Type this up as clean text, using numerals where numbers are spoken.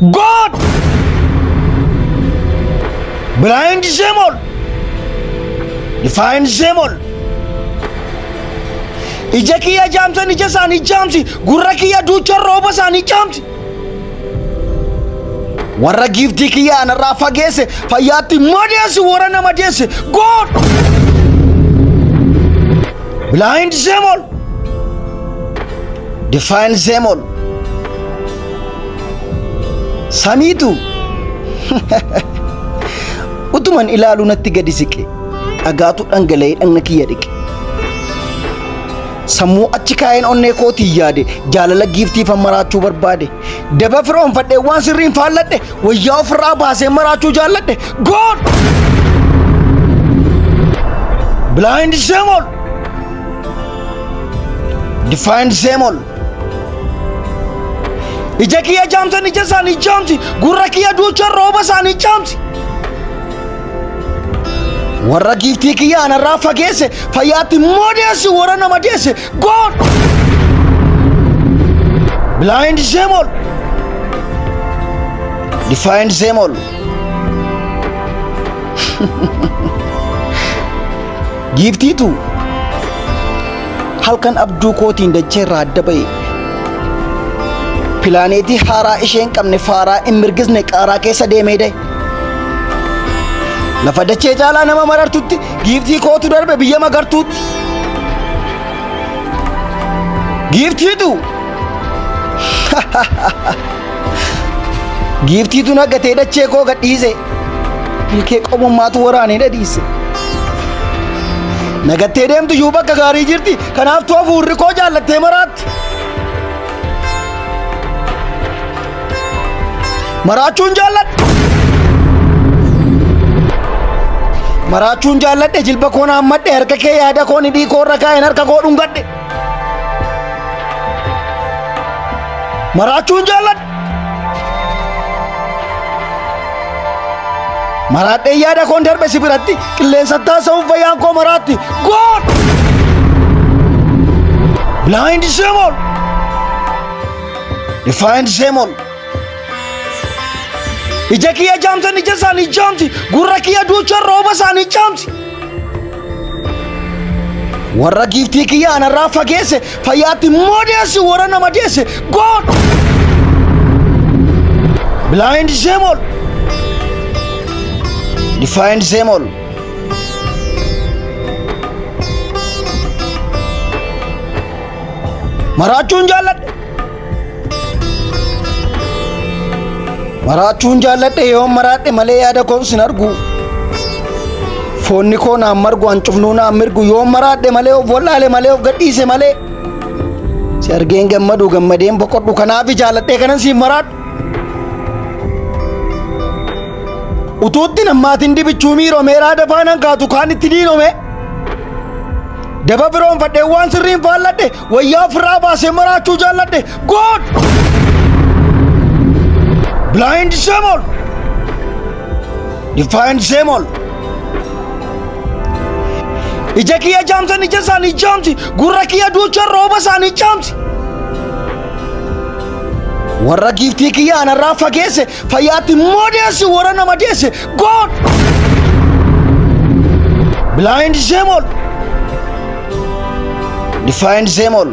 God! Blind Zemol! Define Zemol! Ija kiyya jaamsan ija isaanii jaamsi, gurra kiyya duuchan rooba isaanii jaamsi. Warra giiftii kiyya anarraa fageesse fayyaatti madeessi warra nama deesse. God! Blind Zemol! Define Zemol! Samiitu utuman ilaalu natti gadi siqe dhagaatu dhangala'ee dhagna kiyya dhiqe. Sammuu achi kaa'een onnee kootii yaade jaalala giiftiif maraachuu barbaade. Daba firoonfadhee waan sirriin faalladhe wayyaa ofirraa baasee maraachuu jaalladhe. God! Blind Zemol! Define Zemol! Ija kiyya jaamsan ija isaanii jaamsi, gurra kiyya duuchan rooba isaanii jaamsi. Warra giiftii kiyya anarraa fageesse fayyaatti madeessi warra nama deesse. God! Blind Zemol! Define Zemol! Giiftiitu halkan abduu kootiin dachee irraa adda ba'e. Pilaaneetii haaraa isheen qabne faaraa hin mirgisne qaaraa keessa deemee daye. Lafa dachee caalaa nama marartutti giiftii kootu darbe biyya magartuutti. Giiftiitu giiftiitu naggatee dachee koo gadhiise. Ilkee qomummaatu waraanee dhadhiise. Nagattee deemtu iyyuu bakka gaarii jirti, kanaaf tu hafuurri koo jaallattee maraatti. Maraachuun jaalladhe. Maraachuun jaalladhe jilba koo naammadhe harka kee yaada koo ni dhiikoo irra kaa'een harka koo dhungadhe. Maraachuun jaalladhe. Maraadhee yaada koon darbe si biratti qilleensa taasisuuf fayyaan koo maraatti. God! Blind Zemol! Define Zemol! Ija kiyya jaamsan ija isaanii jaamsi, gurra kiyya duuchan rooba isaanii jaamsi. Warra giiftii kiyya anarraa fageesse fayyaatti madeessi warra nama deesse. God! Blind Zemol! Define Zemol! Maraachuun jaalladhe. Maraachuun jaalladhe yoo maraadhe malee yaada koon sin argu. Foonni koo naan margu hancufnuu naan mirgu yoo maraadhe malee of wallaale malee of gadhiise malee. Si argeen gammadu gammadeen boqodhu kanaaf jaalladhee kanan siin maraadhu. Utuutti nammaatiin dibichuu miiroo meeraa dafaa nan kaatu kaan itti diinome. Daba firoonfadhee waan sirriin faalladhe wayyaa ofirraa baasee maraachuu jaalladhe. God! Blind Zemol! Define Zemol! Ija kiyya jaamsan ija isaanii jaamsi, gurra kiyya duuchan rooba isaanii jaamsi. Warra giiftii kiyya anarraa fageesse fayyaatti madeessi warra nama deesse. God! Blind Zemol! Define Zemol!